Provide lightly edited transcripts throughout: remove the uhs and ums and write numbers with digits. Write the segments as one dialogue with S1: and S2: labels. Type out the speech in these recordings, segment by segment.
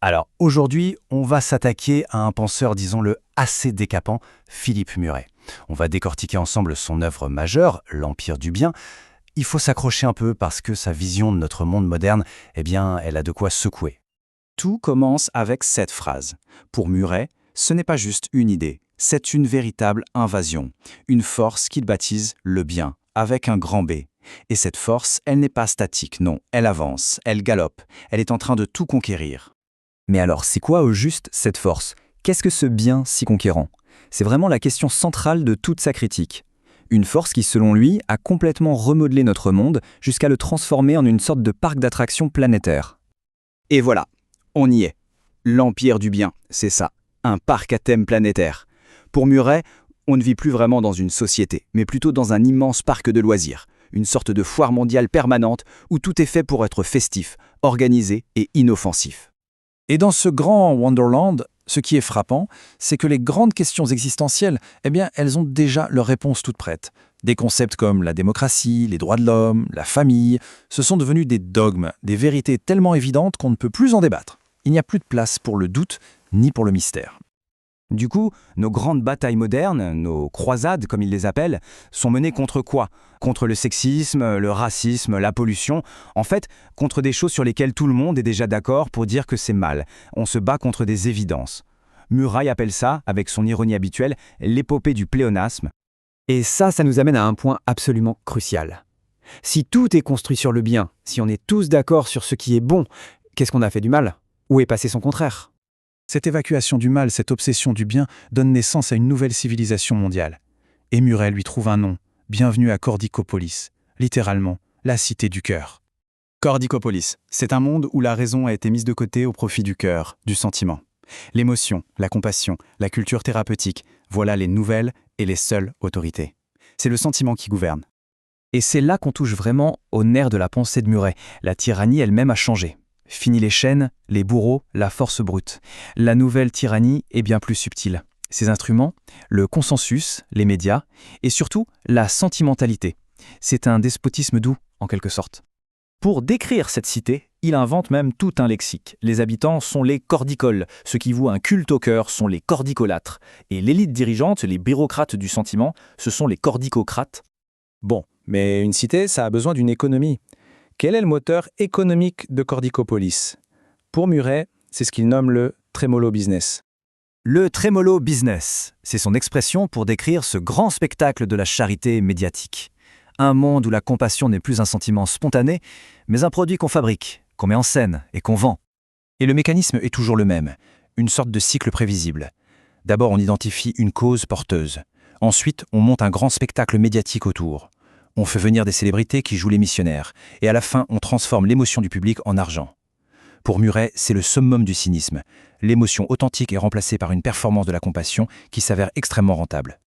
S1: Alors aujourd'hui, on va s'attaquer à un penseur, disons-le, assez décapant, Philippe Muret. On va décortiquer ensemble son œuvre majeure, L'Empire du bien. Il faut s'accrocher un peu parce que sa vision de notre monde moderne, elle a de quoi secouer.
S2: Tout commence avec cette phrase. Pour Muret, ce n'est pas juste une idée, c'est une véritable invasion, une force qu'il baptise le bien, avec un grand B. Et cette force, elle n'est pas statique, non, elle avance, elle galope, elle est en train de tout conquérir.
S3: Mais alors, c'est quoi au juste cette force? Qu'est-ce que ce bien si conquérant? C'est vraiment la question centrale de toute sa critique. Une force qui, selon lui, a complètement remodelé notre monde jusqu'à le transformer en une sorte de parc d'attractions planétaire.
S2: Et voilà, on y est. L'Empire du bien, c'est ça, un parc à thème planétaire. Pour Muret, on ne vit plus vraiment dans une société, mais plutôt dans un immense parc de loisirs, une sorte de foire mondiale permanente où tout est fait pour être festif, organisé et inoffensif.
S4: Et dans ce grand Wonderland, ce qui est frappant, c'est que les grandes questions existentielles, elles ont déjà leur réponse toute prête. Des concepts comme la démocratie, les droits de l'homme, la famille, ce sont devenus des dogmes, des vérités tellement évidentes qu'on ne peut plus en débattre. Il n'y a plus de place pour le doute ni pour le mystère.
S2: Du coup, nos grandes batailles modernes, nos croisades comme ils les appellent, sont menées contre quoi? Contre le sexisme, le racisme, la pollution. En fait, contre des choses sur lesquelles tout le monde est déjà d'accord pour dire que c'est mal. On se bat contre des évidences. Murail appelle ça, avec son ironie habituelle, l'épopée du pléonasme.
S3: Et ça nous amène à un point absolument crucial. Si tout est construit sur le bien, si on est tous d'accord sur ce qui est bon, qu'est-ce qu'on a fait du mal? Où est passé son contraire?
S4: Cette évacuation du mal, cette obsession du bien, donne naissance à une nouvelle civilisation mondiale. Et Muret lui trouve un nom, bienvenue à Cordicopolis, littéralement, la cité du cœur.
S2: Cordicopolis, c'est un monde où la raison a été mise de côté au profit du cœur, du sentiment. L'émotion, la compassion, la culture thérapeutique, voilà les nouvelles et les seules autorités. C'est le sentiment qui gouverne.
S3: Et c'est là qu'on touche vraiment au nerf de la pensée de Muret. La tyrannie elle-même a changé. Fini les chaînes, les bourreaux, la force brute. La nouvelle tyrannie est bien plus subtile. Ses instruments, le consensus, les médias, et surtout la sentimentalité. C'est un despotisme doux, en quelque sorte. Pour décrire cette cité, il invente même tout un lexique. Les habitants sont les cordicoles, ceux qui vouent un culte au cœur sont les cordicolâtres, et l'élite dirigeante, les bureaucrates du sentiment, ce sont les cordicocrates.
S5: Bon, mais une cité, ça a besoin d'une économie. Quel est le moteur économique de Cordicopolis? Pour Muret, c'est ce qu'il nomme le trémolo business.
S1: Le trémolo business, c'est son expression pour décrire ce grand spectacle de la charité médiatique. Un monde où la compassion n'est plus un sentiment spontané, mais un produit qu'on fabrique, qu'on met en scène et qu'on vend. Et le mécanisme est toujours le même, une sorte de cycle prévisible. D'abord, on identifie une cause porteuse. Ensuite, on monte un grand spectacle médiatique autour. On fait venir des célébrités qui jouent les missionnaires, et à la fin, on transforme l'émotion du public en argent. Pour Muret, c'est le summum du cynisme. L'émotion authentique est remplacée par une performance de la compassion qui s'avère extrêmement rentable.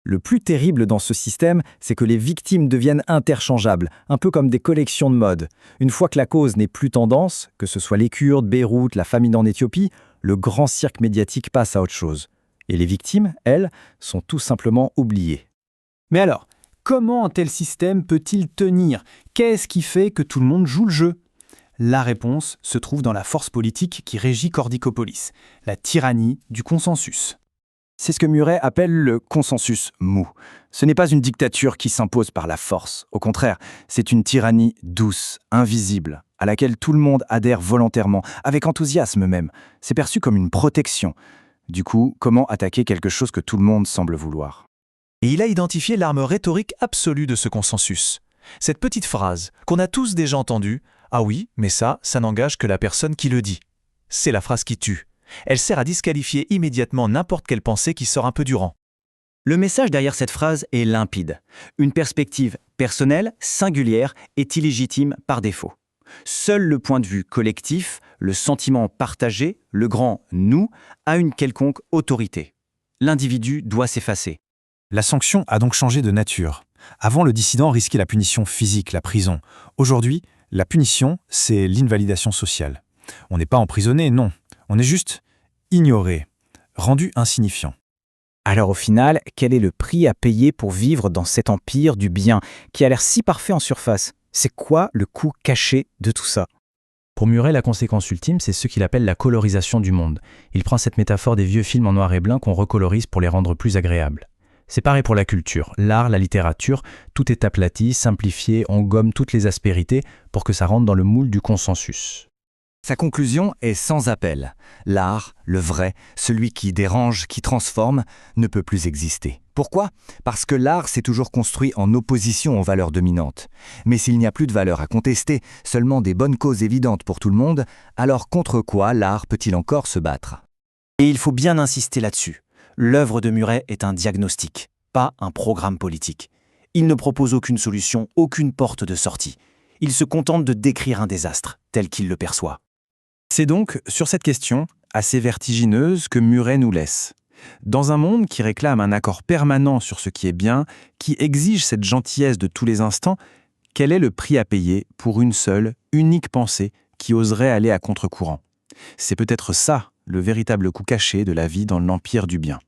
S3: Le plus terrible dans ce système, c'est que les victimes deviennent interchangeables, un peu comme des collections de mode. Une fois que la cause n'est plus tendance, que ce soit les Kurdes, Beyrouth, la famine en Éthiopie, le grand cirque médiatique passe à autre chose. Et les victimes, elles, sont tout simplement oubliées.
S4: Mais alors, comment un tel système peut-il tenir? Qu'est-ce qui fait que tout le monde joue le jeu? La réponse se trouve dans la force politique qui régit Cordicopolis, la tyrannie du consensus.
S2: C'est ce que Muret appelle le consensus mou. Ce n'est pas une dictature qui s'impose par la force. Au contraire, c'est une tyrannie douce, invisible, à laquelle tout le monde adhère volontairement, avec enthousiasme même. C'est perçu comme une protection. Du coup, comment attaquer quelque chose que tout le monde semble vouloir?
S6: Et il a identifié l'arme rhétorique absolue de ce consensus. Cette petite phrase qu'on a tous déjà entendue, « Ah oui, mais ça n'engage que la personne qui le dit ». C'est la phrase qui tue. Elle sert à disqualifier immédiatement n'importe quelle pensée qui sort un peu du rang.
S2: Le message derrière cette phrase est limpide. Une perspective personnelle, singulière, est illégitime par défaut. Seul le point de vue collectif, le sentiment partagé, le grand « nous » a une quelconque autorité. L'individu doit s'effacer.
S4: La sanction a donc changé de nature. Avant, le dissident risquait la punition physique, la prison. Aujourd'hui, la punition, c'est l'invalidation sociale. On n'est pas emprisonné, non. On est juste ignoré, rendu insignifiant.
S3: Alors au final, quel est le prix à payer pour vivre dans cet empire du bien qui a l'air si parfait en surface? C'est quoi le coût caché de tout ça? Pour Murray, la conséquence ultime, c'est ce qu'il appelle la colorisation du monde. Il prend cette métaphore des vieux films en noir et blanc qu'on recolorise pour les rendre plus agréables. C'est pareil pour la culture, l'art, la littérature, tout est aplati, simplifié, on gomme toutes les aspérités pour que ça rentre dans le moule du consensus.
S1: Sa conclusion est sans appel. L'art, le vrai, celui qui dérange, qui transforme, ne peut plus exister. Pourquoi ? Parce que l'art s'est toujours construit en opposition aux valeurs dominantes. Mais s'il n'y a plus de valeurs à contester, seulement des bonnes causes évidentes pour tout le monde, alors contre quoi l'art peut-il encore se battre ?
S7: Et il faut bien insister là-dessus. L'œuvre de Murray est un diagnostic, pas un programme politique. Il ne propose aucune solution, aucune porte de sortie. Il se contente de décrire un désastre, tel qu'il le perçoit.
S2: C'est donc sur cette question, assez vertigineuse, que Murray nous laisse. Dans un monde qui réclame un accord permanent sur ce qui est bien, qui exige cette gentillesse de tous les instants, quel est le prix à payer pour une seule, unique pensée qui oserait aller à contre-courant ? C'est peut-être ça, le véritable coup caché de la vie dans l'empire du bien.